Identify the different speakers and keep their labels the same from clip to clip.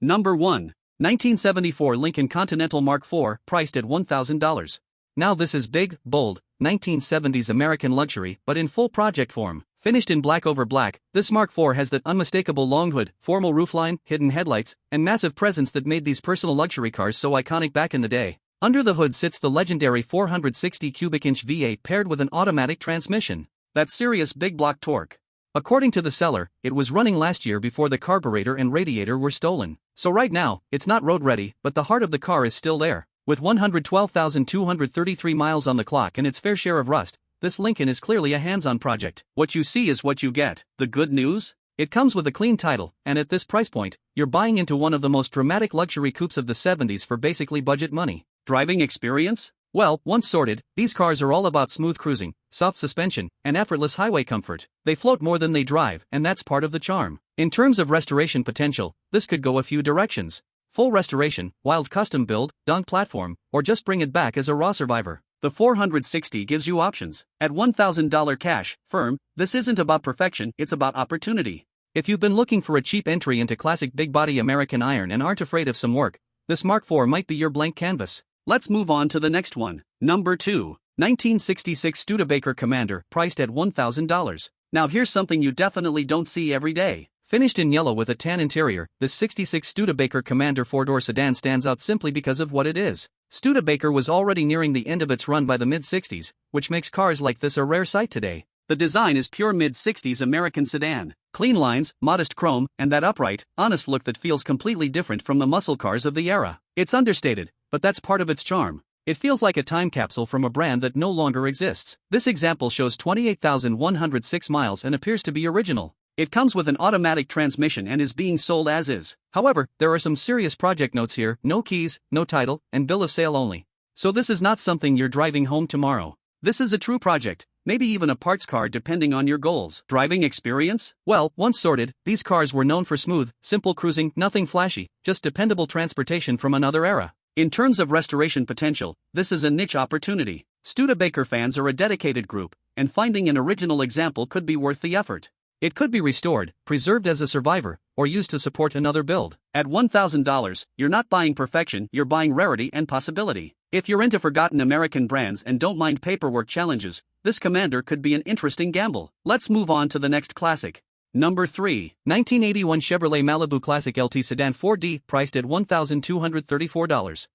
Speaker 1: Number 1. 1974 Lincoln Continental Mark IV, priced at $1,000. Now this is big, bold, 1970s American luxury but in full project form. Finished in black over black, this Mark IV has that unmistakable long hood, formal roofline, hidden headlights, and massive presence that made these personal luxury cars so iconic back in the day. Under the hood sits the legendary 460 cubic inch V8 paired with an automatic transmission. That's serious big block torque. According to the seller, it was running last year before the carburetor and radiator were stolen. So right now, it's not road ready, but the heart of the car is still there. With 112,233 miles on the clock and its fair share of rust, this Lincoln is clearly a hands-on project. What you see is what you get. The good news? It comes with a clean title, and at this price point, you're buying into one of the most dramatic luxury coupes of the 70s for basically budget money. Driving experience? Well, once sorted, these cars are all about smooth cruising, soft suspension, and effortless highway comfort. They float more than they drive, and that's part of the charm. In terms of restoration potential, this could go a few directions. Full restoration, wild custom build, dunk platform, or just bring it back as a raw survivor. The 460 gives you options. At $1,000 cash, firm, this isn't about perfection, it's about opportunity. If you've been looking for a cheap entry into classic big-body American iron and aren't afraid of some work, this Mark IV might be your blank canvas. Let's move on to the next one. Number 2. 1966 Studebaker Commander, priced at $1,000. Now here's something you definitely don't see every day. Finished in yellow with a tan interior, this 66 Studebaker Commander 4-door sedan stands out simply because of what it is. Studebaker was already nearing the end of its run by the mid-60s, which makes cars like this a rare sight today. The design is pure mid-60s American sedan. Clean lines, modest chrome, and that upright, honest look that feels completely different from the muscle cars of the era. It's understated, but that's part of its charm. It feels like a time capsule from a brand that no longer exists. This example shows 28,106 miles and appears to be original. It comes with an automatic transmission and is being sold as is. However, there are some serious project notes here: no keys, no title, and bill of sale only. So this is not something you're driving home tomorrow. This is a true project, maybe even a parts car depending on your goals. Driving experience? Well, once sorted, these cars were known for smooth, simple cruising, nothing flashy, just dependable transportation from another era. In terms of restoration potential, this is a niche opportunity. Studebaker fans are a dedicated group, and finding an original example could be worth the effort. It could be restored, preserved as a survivor, or used to support another build. At $1,000, you're not buying perfection, you're buying rarity and possibility. If you're into forgotten American brands and don't mind paperwork challenges, this Commander could be an interesting gamble. Let's move on to the next classic. Number 3. 1981 Chevrolet Malibu Classic LT Sedan 4D, priced at $1,234.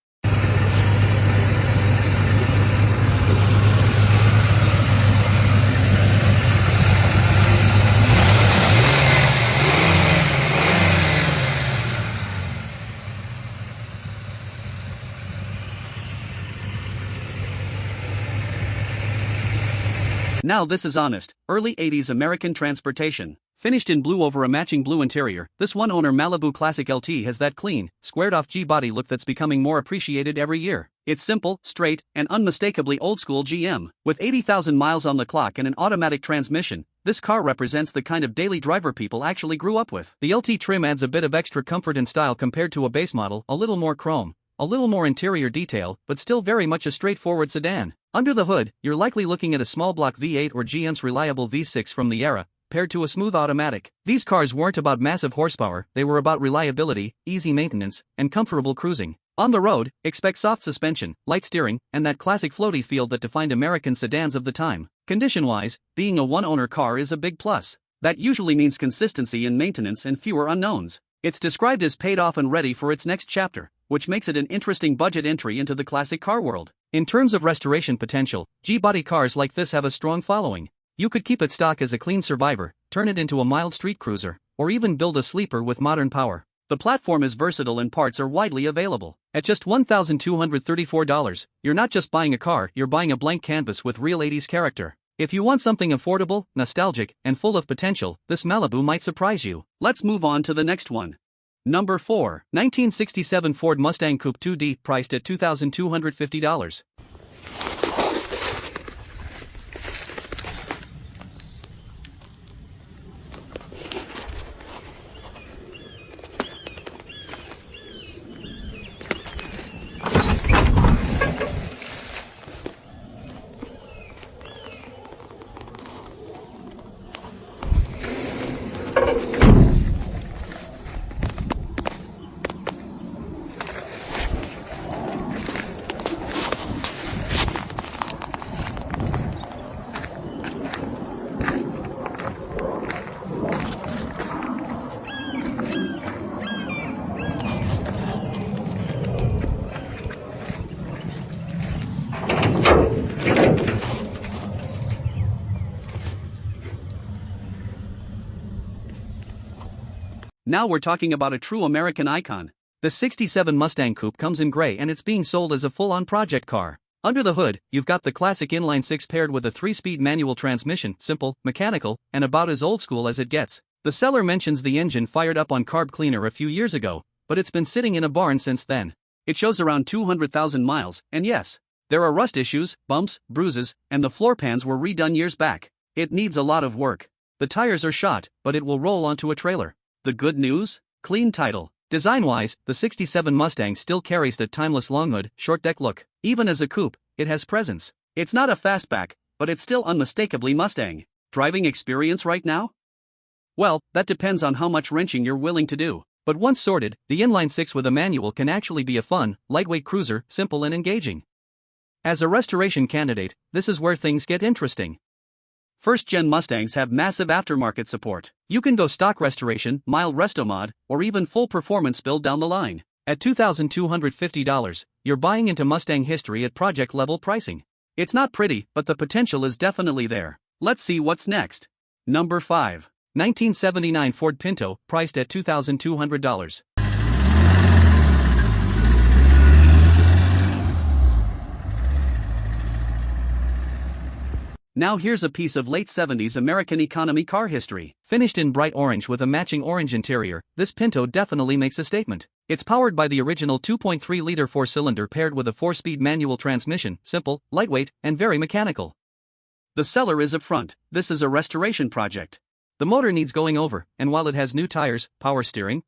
Speaker 1: Now this is honest, early 80s American transportation. Finished in blue over a matching blue interior, this one-owner Malibu Classic LT has that clean, squared-off G-body look that's becoming more appreciated every year. It's simple, straight, and unmistakably old-school GM. With 80,000 miles on the clock and an automatic transmission, this car represents the kind of daily driver people actually grew up with. The LT trim adds a bit of extra comfort and style compared to a base model, a little more chrome, a little more interior detail, but still very much a straightforward sedan. Under the hood, you're likely looking at a small block V8 or GM's reliable V6 from the era, paired to a smooth automatic. These cars weren't about massive horsepower, they were about reliability, easy maintenance, and comfortable cruising. On the road, expect soft suspension, light steering, and that classic floaty feel that defined American sedans of the time. Condition-wise, being a one-owner car is a big plus. That usually means consistency in maintenance and fewer unknowns. It's described as paid off and ready for its next chapter, which makes it an interesting budget entry into the classic car world. In terms of restoration potential, G-body cars like this have a strong following. You could keep it stock as a clean survivor, turn it into a mild street cruiser, or even build a sleeper with modern power. The platform is versatile and parts are widely available. At just $1,234, you're not just buying a car, you're buying a blank canvas with real 80s character. If you want something affordable, nostalgic, and full of potential, this Malibu might surprise you. Let's move on to the next one. Number 4. 1967 Ford Mustang Coupe 2D, priced at $2,250. Now we're talking about a true American icon. The 67 Mustang Coupe comes in gray and it's being sold as a full-on project car. Under the hood, you've got the classic inline-six paired with a 3-speed manual transmission, simple, mechanical, and about as old-school as it gets. The seller mentions the engine fired up on carb cleaner a few years ago, but it's been sitting in a barn since then. It shows around 200,000 miles, and yes, there are rust issues, bumps, bruises, and the floor pans were redone years back. It needs a lot of work. The tires are shot, but it will roll onto a trailer. The good news? Clean title. Design-wise, the 67 Mustang still carries the timeless long hood, short deck look. Even as a coupe, it has presence. It's not a fastback, but it's still unmistakably Mustang. Driving experience right now? Well, that depends on how much wrenching you're willing to do. But once sorted, the inline-six with a manual can actually be a fun, lightweight cruiser, simple and engaging. As a restoration candidate, this is where things get interesting. First-gen Mustangs have massive aftermarket support. You can go stock restoration, mild resto-mod, or even full performance build down the line. At $2,250, you're buying into Mustang history at project-level pricing. It's not pretty, but the potential is definitely there. Let's see what's next. Number 5. 1979 Ford Pinto, priced at $2,200. Now here's a piece of late 70s American economy car history. Finished in bright orange with a matching orange interior, this Pinto definitely makes a statement. It's powered by the original 2.3-liter 4-cylinder paired with a 4-speed manual transmission, simple, lightweight, and very mechanical. The seller is upfront, this is a restoration project. The motor needs going over, and while it has new tires, power steering,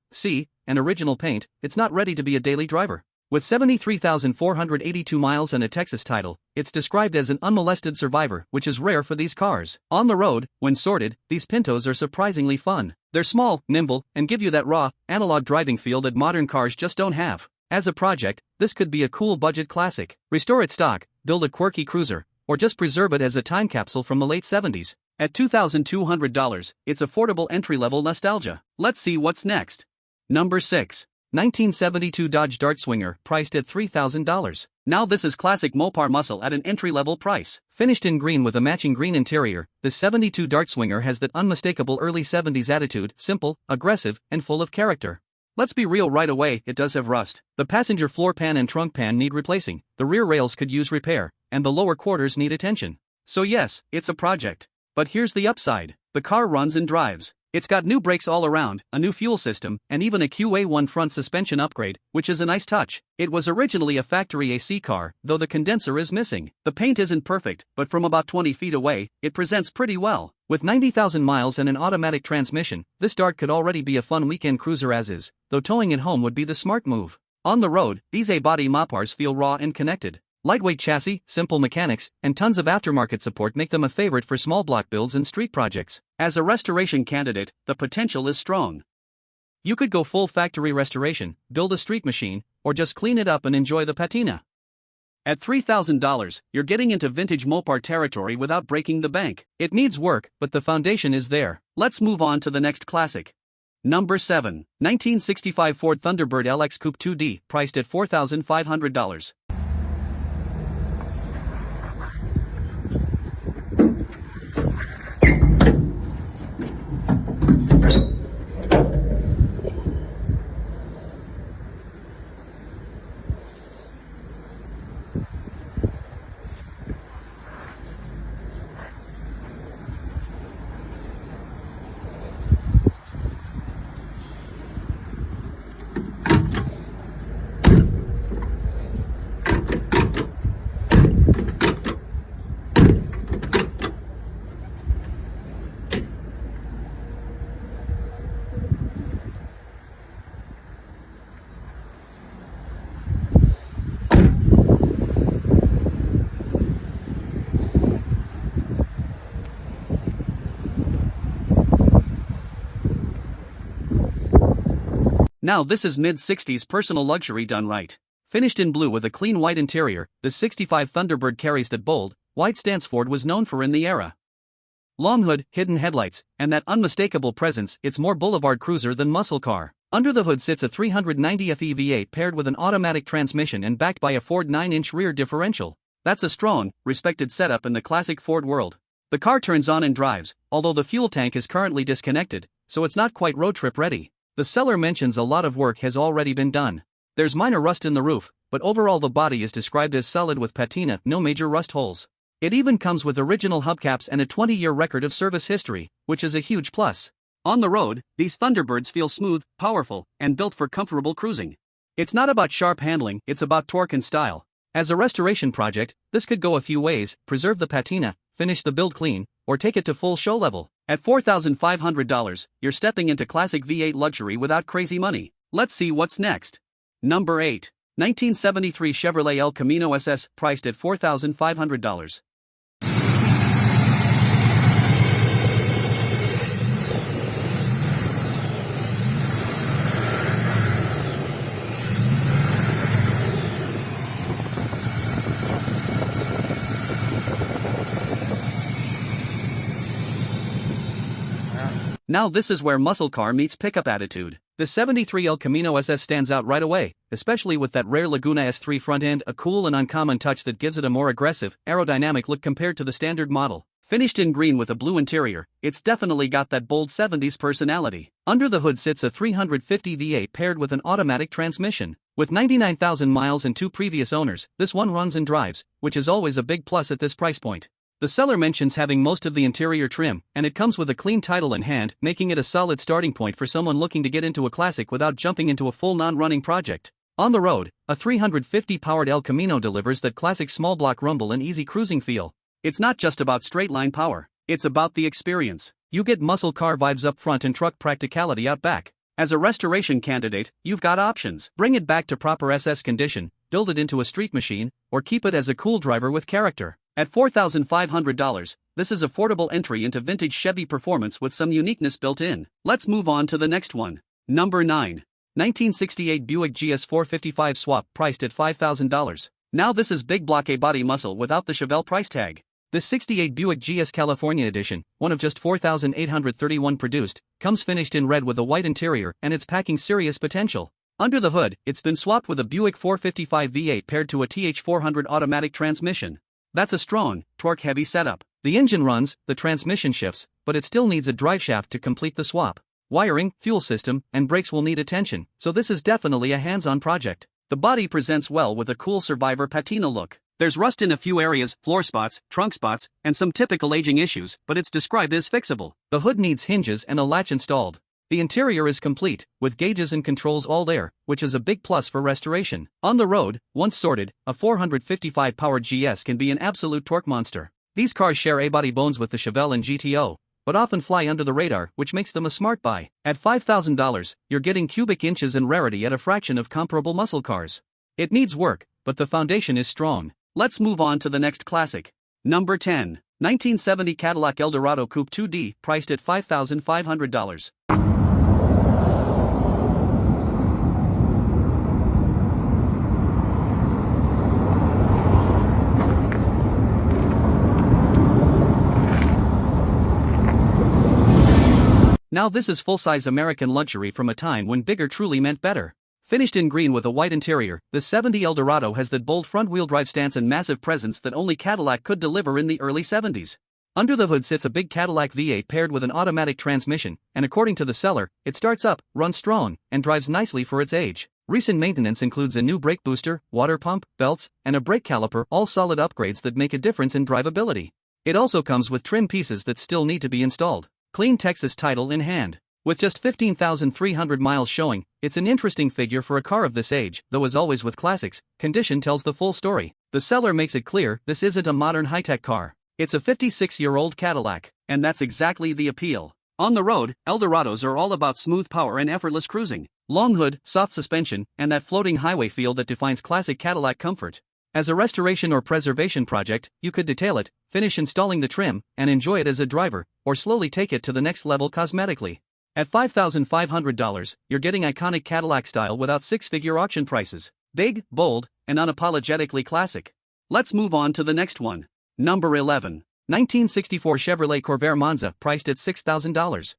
Speaker 1: and original paint, it's not ready to be a daily driver. With 73,482 miles and a Texas title, it's described as an unmolested survivor, which is rare for these cars. On the road, when sorted, these Pintos are surprisingly fun. They're small, nimble, and give you that raw, analog driving feel that modern cars just don't have. As a project, this could be a cool budget classic. Restore it stock, build a quirky cruiser, or just preserve it as a time capsule from the late 70s. At $2,200, it's affordable entry-level nostalgia. Let's see what's next. Number 6. 1972 Dodge Dart Swinger, priced at $3,000. Now this is classic Mopar muscle at an entry-level price. Finished in green with a matching green interior, the 72 Dart Swinger has that unmistakable early 70s attitude, simple, aggressive, and full of character. Let's be real right away, it does have rust. The passenger floor pan and trunk pan need replacing, the rear rails could use repair, and the lower quarters need attention. So yes, it's a project. But here's the upside. The car runs and drives. It's got new brakes all around, a new fuel system, and even a QA1 front suspension upgrade, which is a nice touch. It was originally a factory AC car, though the condenser is missing. The paint isn't perfect, but from about 20 feet away, it presents pretty well. With 90,000 miles and an automatic transmission, this Dart could already be a fun weekend cruiser as is, though towing it home would be the smart move. On the road, these A-body Mopars feel raw and connected. Lightweight chassis, simple mechanics, and tons of aftermarket support make them a favorite for small block builds and street projects. As a restoration candidate, the potential is strong. You could go full factory restoration, build a street machine, or just clean it up and enjoy the patina. At $3,000, you're getting into vintage Mopar territory without breaking the bank. It needs work, but the foundation is there. Let's move on to the next classic. Number 7. 1965 Ford Thunderbird LX Coupe 2D, priced at $4,500. Now this is mid-60s personal luxury done right. Finished in blue with a clean white interior, the 65 Thunderbird carries that bold, white stance Ford was known for in the era. Long hood, hidden headlights, and that unmistakable presence, it's more boulevard cruiser than muscle car. Under the hood sits a 390th V8 paired with an automatic transmission and backed by a Ford 9-inch rear differential. That's a strong, respected setup in the classic Ford world. The car turns on and drives, although the fuel tank is currently disconnected, so it's not quite road trip ready. The seller mentions a lot of work has already been done. There's minor rust in the roof, but overall the body is described as solid with patina, no major rust holes. It even comes with original hubcaps and a 20-year record of service history, which is a huge plus. On the road, these Thunderbirds feel smooth, powerful, and built for comfortable cruising. It's not about sharp handling, it's about torque and style. As a restoration project, this could go a few ways: preserve the patina, finish the build clean, or take it to full show level. At $4,500, you're stepping into classic V8 luxury without crazy money. Let's see what's next. Number 8. 1973 Chevrolet El Camino SS, priced at $4,500. Now this is where muscle car meets pickup attitude. The 73 El Camino SS stands out right away, especially with that rare Laguna S3 front end, a cool and uncommon touch that gives it a more aggressive, aerodynamic look compared to the standard model. Finished in green with a blue interior, it's definitely got that bold 70s personality. Under the hood sits a 350 V8 paired with an automatic transmission. With 99,000 miles and 2 previous owners, this one runs and drives, which is always a big plus at this price point. The seller mentions having most of the interior trim, and it comes with a clean title in hand, making it a solid starting point for someone looking to get into a classic without jumping into a full non-running project. On the road, a 350-powered El Camino delivers that classic small block rumble and easy cruising feel. It's not just about straight-line power, it's about the experience. You get muscle car vibes up front and truck practicality out back. As a restoration candidate, you've got options. Bring it back to proper SS condition, build it into a street machine, or keep it as a cool driver with character. At $4,500, this is affordable entry into vintage Chevy performance with some uniqueness built in. Let's move on to the next one. Number 9. 1968 Buick GS455 swap, priced at $5,000. Now this is big block A body muscle without the Chevelle price tag. This 68 Buick GS California edition, one of just 4,831 produced, comes finished in red with a white interior, and it's packing serious potential. Under the hood, it's been swapped with a Buick 455 V8 paired to a TH400 automatic transmission. That's a strong, torque-heavy setup. The engine runs, the transmission shifts, but it still needs a driveshaft to complete the swap. Wiring, fuel system, and brakes will need attention, so this is definitely a hands-on project. The body presents well with a cool Survivor patina look. There's rust in a few areas, floor spots, trunk spots, and some typical aging issues, but it's described as fixable. The hood needs hinges and a latch installed. The interior is complete, with gauges and controls all there, which is a big plus for restoration. On the road, once sorted, a 455-powered GS can be an absolute torque monster. These cars share A-body bones with the Chevelle and GTO, but often fly under the radar, which makes them a smart buy. At $5,000, you're getting cubic inches and rarity at a fraction of comparable muscle cars. It needs work, but the foundation is strong. Let's move on to the next classic. Number 10. 1970 Cadillac Eldorado Coupe 2D, priced at $5,500. Now this is full-size American luxury from a time when bigger truly meant better. Finished in green with a white interior, the 70 Eldorado has that bold front-wheel drive stance and massive presence that only Cadillac could deliver in the early 70s. Under the hood sits a big Cadillac V8 paired with an automatic transmission, and according to the seller, it starts up, runs strong, and drives nicely for its age. Recent maintenance includes a new brake booster, water pump, belts, and a brake caliper, all solid upgrades that make a difference in drivability. It also comes with trim pieces that still need to be installed. Clean Texas title in hand. With just 15,300 miles showing, it's an interesting figure for a car of this age, though as always with classics, condition tells the full story. The seller makes it clear this isn't a modern high-tech car. It's a 56-year-old Cadillac, and that's exactly the appeal. On the road, Eldorados are all about smooth power and effortless cruising. Long hood, soft suspension, and that floating highway feel that defines classic Cadillac comfort. As a restoration or preservation project, you could detail it, finish installing the trim, and enjoy it as a driver, or slowly take it to the next level cosmetically. At $5,500, you're getting iconic Cadillac style without six-figure auction prices. Big, bold, and unapologetically classic. Let's move on to the next one. Number 11. 1964 Chevrolet Corvair Monza, priced at $6,000.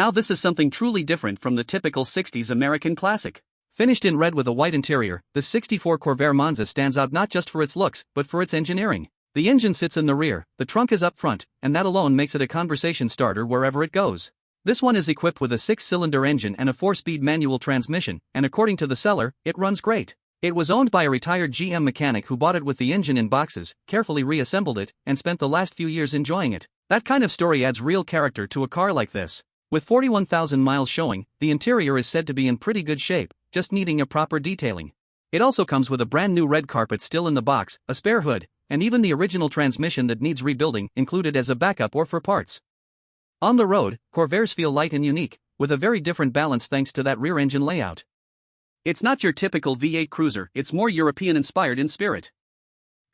Speaker 1: Now this is something truly different from the typical 60s American classic. Finished in red with a white interior, the 64 Corvair Monza stands out not just for its looks, but for its engineering. The engine sits in the rear, the trunk is up front, and that alone makes it a conversation starter wherever it goes. This one is equipped with a 6-cylinder engine and a 4-speed manual transmission, and according to the seller, it runs great. It was owned by a retired GM mechanic who bought it with the engine in boxes, carefully reassembled it, and spent the last few years enjoying it. That kind of story adds real character to a car like this. With 41,000 miles showing, the interior is said to be in pretty good shape, just needing a proper detailing. It also comes with a brand new red carpet still in the box, a spare hood, and even the original transmission that needs rebuilding included as a backup or for parts. On the road, Corvairs feel light and unique, with a very different balance thanks to that rear engine layout. It's not your typical V8 cruiser, it's more European-inspired in spirit.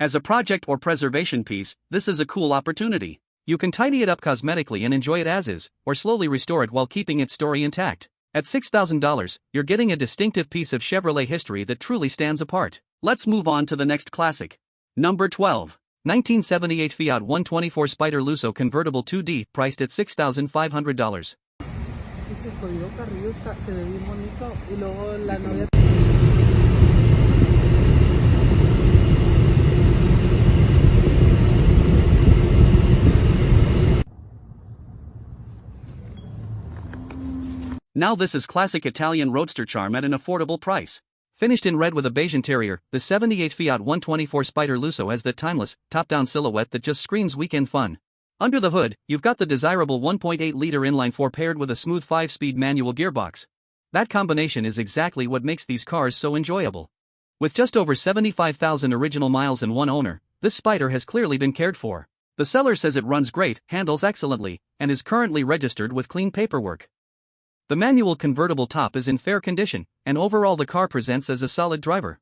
Speaker 1: As a project or preservation piece, this is a cool opportunity. You can tidy it up cosmetically and enjoy it as is, or slowly restore it while keeping its story intact. At $6,000, you're getting a distinctive piece of Chevrolet history that truly stands apart. Let's move on to the next classic. Number 12. 1978 Fiat 124 Spider Lusso Convertible 2D, priced at $6,500. Now this is classic Italian roadster charm at an affordable price. Finished in red with a beige interior, the 78 Fiat 124 Spider Lusso has that timeless, top-down silhouette that just screams weekend fun. Under the hood, you've got the desirable 1.8-liter inline-4 paired with a smooth 5-speed manual gearbox. That combination is exactly what makes these cars so enjoyable. With just over 75,000 original miles and one owner, this Spider has clearly been cared for. The seller says it runs great, handles excellently, and is currently registered with clean paperwork. The manual convertible top is in fair condition, and overall the car presents as a solid driver.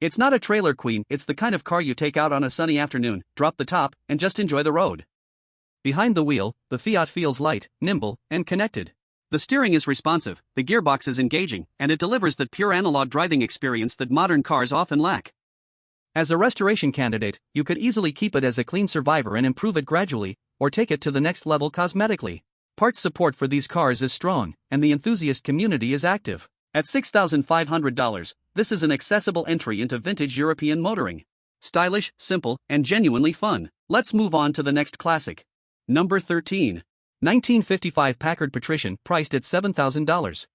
Speaker 1: It's not a trailer queen, it's the kind of car you take out on a sunny afternoon, drop the top, and just enjoy the road. Behind the wheel, the Fiat feels light, nimble, and connected. The steering is responsive, the gearbox is engaging, and it delivers that pure analog driving experience that modern cars often lack. As a restoration candidate, you could easily keep it as a clean survivor and improve it gradually, or take it to the next level cosmetically. Parts support for these cars is strong, and the enthusiast community is active. At $6,500, this is an accessible entry into vintage European motoring. Stylish, simple, and genuinely fun. Let's move on to the next classic. Number 13. 1955 Packard Patrician, priced at $7,000.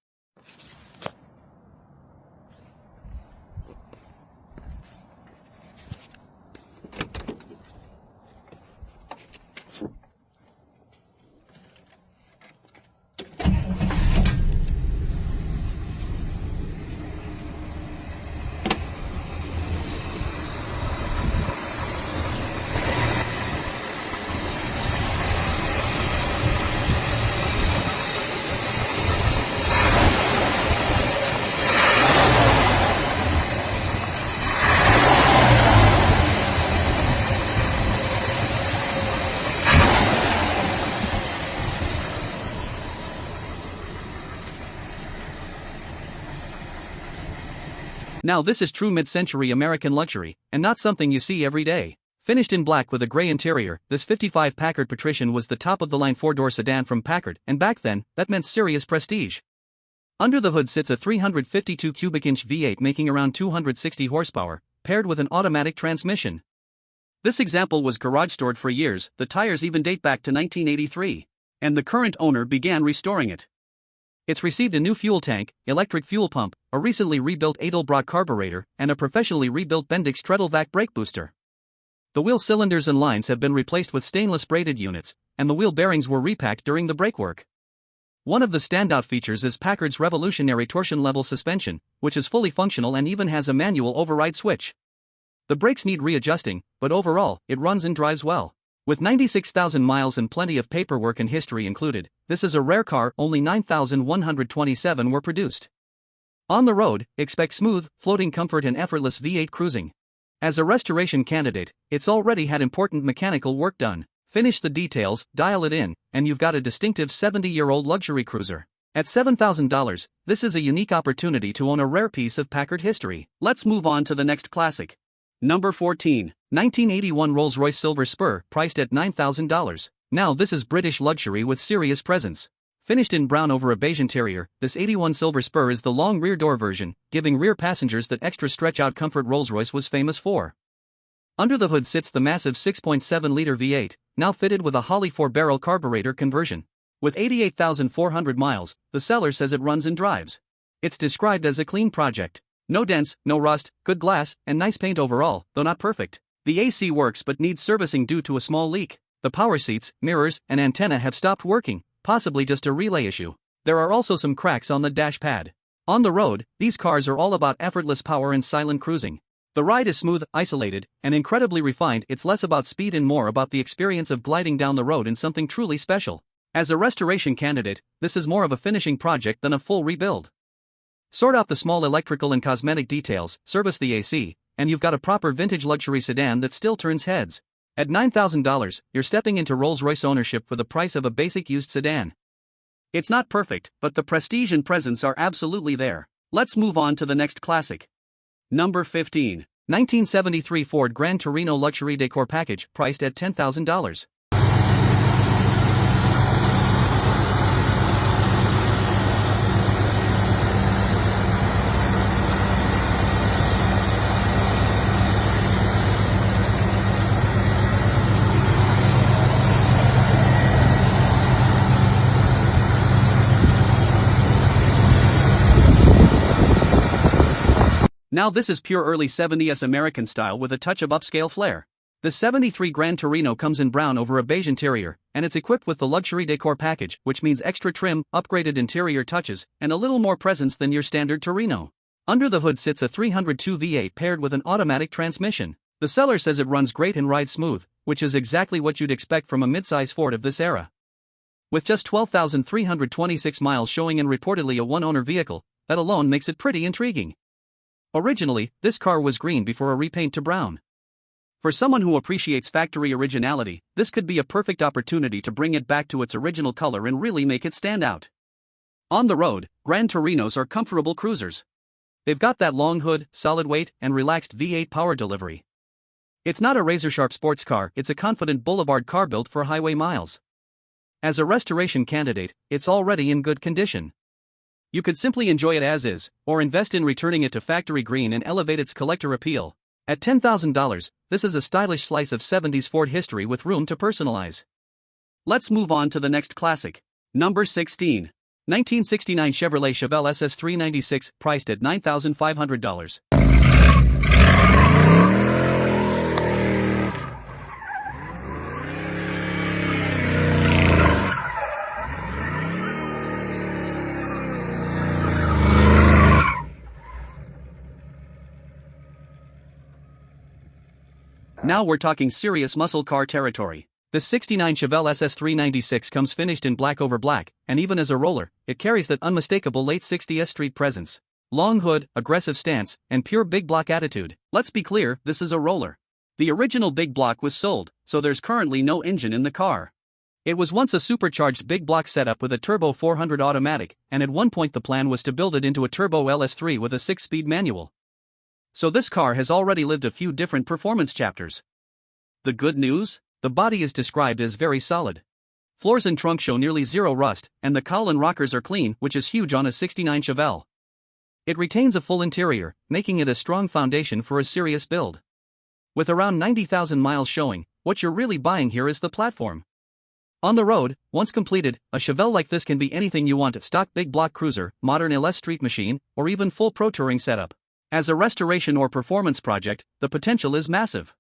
Speaker 1: Now this is true mid-century American luxury, and not something you see every day. Finished in black with a gray interior, this 55 Packard Patrician was the top-of-the-line four-door sedan from Packard, and back then, that meant serious prestige. Under the hood sits a 352 cubic inch V8 making around 260 horsepower, paired with an automatic transmission. This example was garage-stored for years, the tires even date back to 1983. And the current owner began restoring it. It's received a new fuel tank, electric fuel pump, a recently rebuilt Edelbrock carburetor, and a professionally rebuilt Bendix Treadle-Vac brake booster. The wheel cylinders and lines have been replaced with stainless braided units, and the wheel bearings were repacked during the brake work. One of the standout features is Packard's revolutionary torsion-level suspension, which is fully functional and even has a manual override switch. The brakes need readjusting, but overall, it runs and drives well. With 96,000 miles and plenty of paperwork and history included, this is a rare car, only 9,127 were produced. On the road, expect smooth, floating comfort and effortless V8 cruising. As a restoration candidate, it's already had important mechanical work done. Finish the details, dial it in, and you've got a distinctive 70-year-old luxury cruiser. At $7,000, this is a unique opportunity to own a rare piece of Packard history. Let's move on to the next classic. Number 14. 1981 Rolls-Royce Silver Spur, priced at $9,000. Now this is British luxury with serious presence. Finished in brown over a beige interior, this 81 Silver Spur is the long rear door version, giving rear passengers that extra stretch-out comfort Rolls-Royce was famous for. Under the hood sits the massive 6.7-liter V8, now fitted with a Holley 4-barrel carburetor conversion. With 88,400 miles, the seller says it runs and drives. It's described as a clean project. No dents, no rust, good glass, and nice paint overall, though not perfect. The AC works but needs servicing due to a small leak. The power seats, mirrors, and antenna have stopped working, possibly just a relay issue. There are also some cracks on the dash pad. On the road, these cars are all about effortless power and silent cruising. The ride is smooth, isolated, and incredibly refined. It's less about speed and more about the experience of gliding down the road in something truly special. As a restoration candidate, this is more of a finishing project than a full rebuild. Sort out the small electrical and cosmetic details, service the AC, and you've got a proper vintage luxury sedan that still turns heads. At $9,000, you're stepping into Rolls-Royce ownership for the price of a basic used sedan. It's not perfect, but the prestige and presence are absolutely there. Let's move on to the next classic. Number 15. 1973 Ford Grand Torino Luxury Decor Package, priced at $10,000. Now this is pure early 70s American style with a touch of upscale flair. The 73 Grand Torino comes in brown over a beige interior, and it's equipped with the luxury decor package, which means extra trim, upgraded interior touches, and a little more presence than your standard Torino. Under the hood sits a 302 V8 paired with an automatic transmission. The seller says it runs great and rides smooth, which is exactly what you'd expect from a midsize Ford of this era. With just 12,326 miles showing and reportedly a one-owner vehicle, that alone makes it pretty intriguing. Originally, this car was green before a repaint to brown. For someone who appreciates factory originality, this could be a perfect opportunity to bring it back to its original color and really make it stand out. On the road, Grand Torinos are comfortable cruisers. They've got that long hood, solid weight, and relaxed V8 power delivery. It's not a razor-sharp sports car, it's a confident boulevard car built for highway miles. As a restoration candidate, it's already in good condition. You could simply enjoy it as is, or invest in returning it to factory green and elevate its collector appeal. At $10,000, this is a stylish slice of 70s Ford history with room to personalize. Let's move on to the next classic. Number 16. 1969 Chevrolet Chevelle SS396, priced at $9,500. Now we're talking serious muscle car territory. The 69 Chevelle SS396 comes finished in black over black, and even as a roller, it carries that unmistakable late 60s street presence. Long hood, aggressive stance, and pure big block attitude. Let's be clear, this is a roller. The original big block was sold, so there's currently no engine in the car. It was once a supercharged big block setup with a turbo 400 automatic, and at one point the plan was to build it into a turbo LS3 with a 6-speed manual. So this car has already lived a few different performance chapters. The good news? The body is described as very solid. Floors and trunk show nearly zero rust, and the cowl and rockers are clean, which is huge on a 69 Chevelle. It retains a full interior, making it a strong foundation for a serious build. With around 90,000 miles showing, what you're really buying here is the platform. On the road, once completed, a Chevelle like this can be anything you want: stock big block cruiser, modern LS street machine, or even full pro touring setup. As a restoration or performance project, the potential is massive.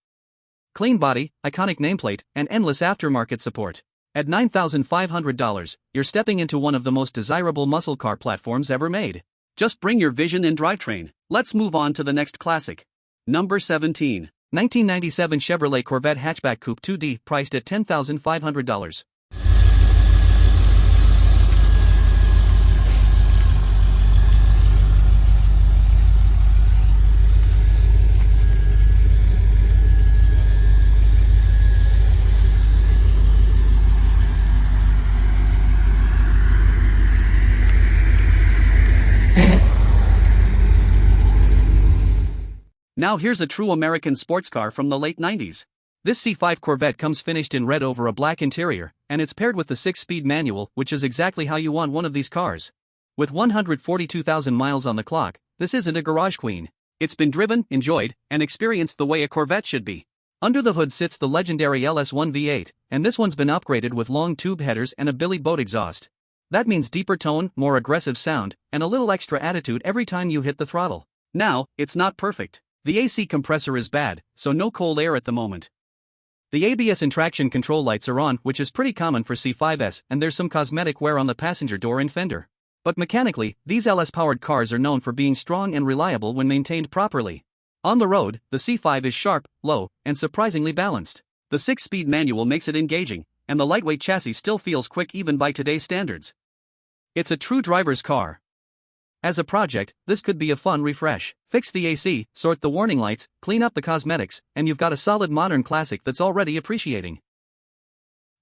Speaker 1: Clean body, iconic nameplate, and endless aftermarket support. At $9,500, you're stepping into one of the most desirable muscle car platforms ever made. Just bring your vision and drivetrain. Let's move on to the next classic. Number 17. 1997 Chevrolet Corvette Hatchback Coupe 2D, priced at $10,500. Now here's a true American sports car from the late 90s. This C5 Corvette comes finished in red over a black interior, and it's paired with the 6-speed manual, which is exactly how you want one of these cars. With 142,000 miles on the clock, this isn't a garage queen. It's been driven, enjoyed, and experienced the way a Corvette should be. Under the hood sits the legendary LS1 V8, and this one's been upgraded with long tube headers and a Billy Boat exhaust. That means deeper tone, more aggressive sound, and a little extra attitude every time you hit the throttle. Now, it's not perfect. The AC compressor is bad, so no cold air at the moment. The ABS and traction control lights are on, which is pretty common for C5s, and there's some cosmetic wear on the passenger door and fender. But mechanically, these LS-powered cars are known for being strong and reliable when maintained properly. On the road, the C5 is sharp, low, and surprisingly balanced. The 6-speed manual makes it engaging, and the lightweight chassis still feels quick even by today's standards. It's a true driver's car. As a project, this could be a fun refresh. Fix the AC, sort the warning lights, clean up the cosmetics, and you've got a solid modern classic that's already appreciating.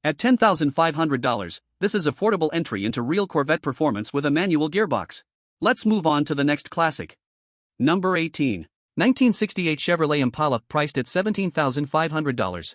Speaker 1: At $10,500, this is affordable entry into real Corvette performance with a manual gearbox. Let's move on to the next classic. Number 18. 1968 Chevrolet Impala, priced at $17,500.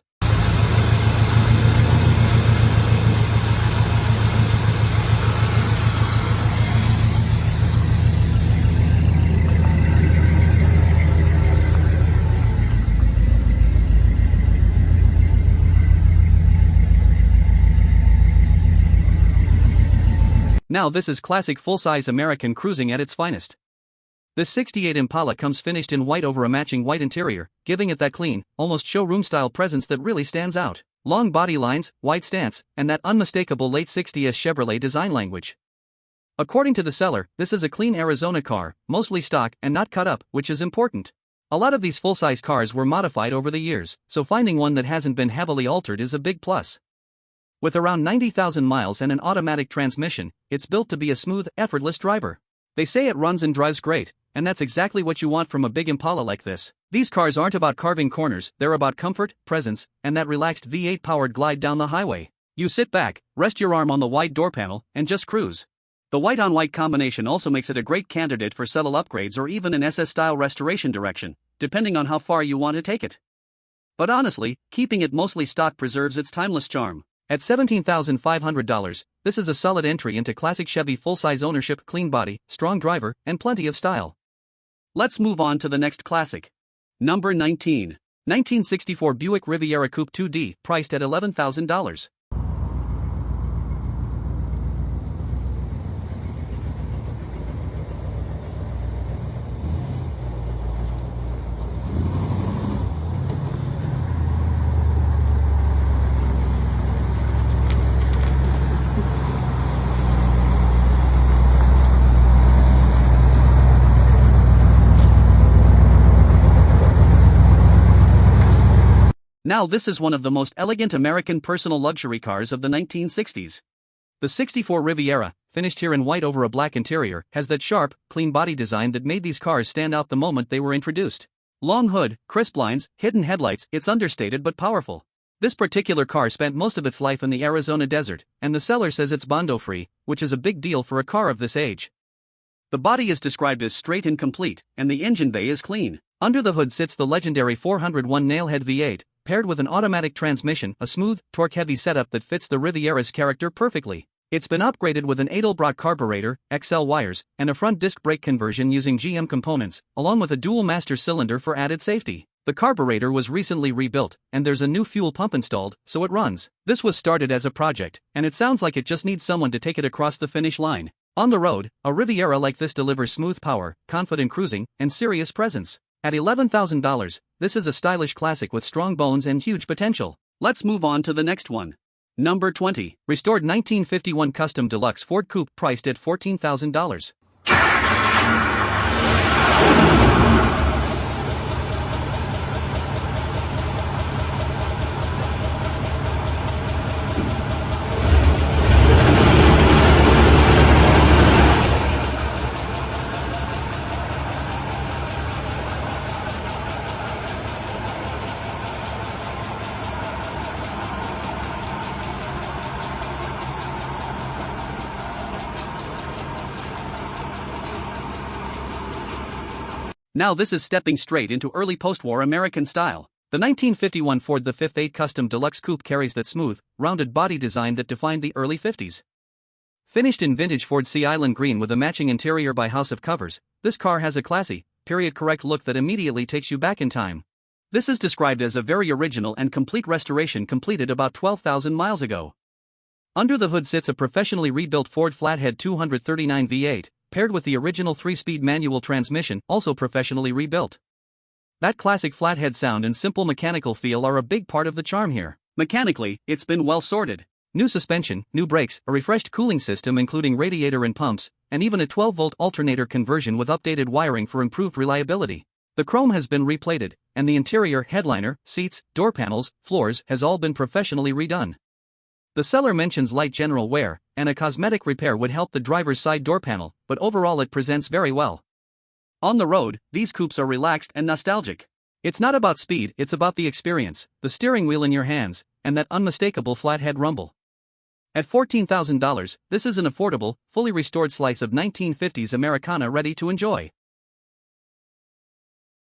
Speaker 1: Now this is classic full-size American cruising at its finest. This 68 Impala comes finished in white over a matching white interior, giving it that clean, almost showroom-style presence that really stands out. Long body lines, wide stance, and that unmistakable late 60s Chevrolet design language. According to the seller, this is a clean Arizona car, mostly stock and not cut up, which is important. A lot of these full-size cars were modified over the years, so finding one that hasn't been heavily altered is a big plus. With around 90,000 miles and an automatic transmission, it's built to be a smooth, effortless driver. They say it runs and drives great, and that's exactly what you want from a big Impala like this. These cars aren't about carving corners, they're about comfort, presence, and that relaxed V8-powered glide down the highway. You sit back, rest your arm on the wide door panel, and just cruise. The white-on-white combination also makes it a great candidate for subtle upgrades or even an SS-style restoration direction, depending on how far you want to take it. But honestly, keeping it mostly stock preserves its timeless charm. At $17,500, this is a solid entry into classic Chevy full-size ownership, clean body, strong driver, and plenty of style. Let's move on to the next classic. Number 19. 1964 Buick Riviera Coupe 2D, priced at $11,000. Now this is one of the most elegant American personal luxury cars of the 1960s. The 64 Riviera, finished here in white over a black interior, has that sharp, clean body design that made these cars stand out the moment they were introduced. Long hood, crisp lines, hidden headlights, it's understated but powerful. This particular car spent most of its life in the Arizona desert, and the seller says it's Bondo-free, which is a big deal for a car of this age. The body is described as straight and complete, and the engine bay is clean. Under the hood sits the legendary 401 nailhead V8, paired with an automatic transmission, a smooth, torque-heavy setup that fits the Riviera's character perfectly. It's been upgraded with an Edelbrock carburetor, XL wires, and a front disc brake conversion using GM components, along with a dual master cylinder for added safety. The carburetor was recently rebuilt, and there's a new fuel pump installed, so it runs. This was started as a project, and it sounds like it just needs someone to take it across the finish line. On the road, a Riviera like this delivers smooth power, confident cruising, and serious presence. At $11,000, this is a stylish classic with strong bones and huge potential. Let's move on to the next one. Number 20. Restored 1951 Custom Deluxe Ford Coupe, priced at $14,000. Now this is stepping straight into early post-war American style. The 1951 Ford the 5th Custom Deluxe Coupe carries that smooth, rounded body design that defined the early 50s. Finished in vintage Ford Sea Island green with a matching interior by House of Covers, this car has a classy, period-correct look that immediately takes you back in time. This is described as a very original and complete restoration completed about 12,000 miles ago. Under the hood sits a professionally rebuilt Ford Flathead 239 V8, paired with the original 3-speed manual transmission, also professionally rebuilt. That classic flathead sound and simple mechanical feel are a big part of the charm here. Mechanically, it's been well sorted. New suspension, new brakes, a refreshed cooling system including radiator and pumps, and even a 12-volt alternator conversion with updated wiring for improved reliability. The chrome has been replated, and the interior, headliner, seats, door panels, floors has all been professionally redone. The seller mentions light general wear, and a cosmetic repair would help the driver's side door panel, but overall it presents very well. On the road, these coupes are relaxed and nostalgic. It's not about speed, it's about the experience, the steering wheel in your hands, and that unmistakable flathead rumble. At $14,000, this is an affordable, fully restored slice of 1950s Americana ready to enjoy.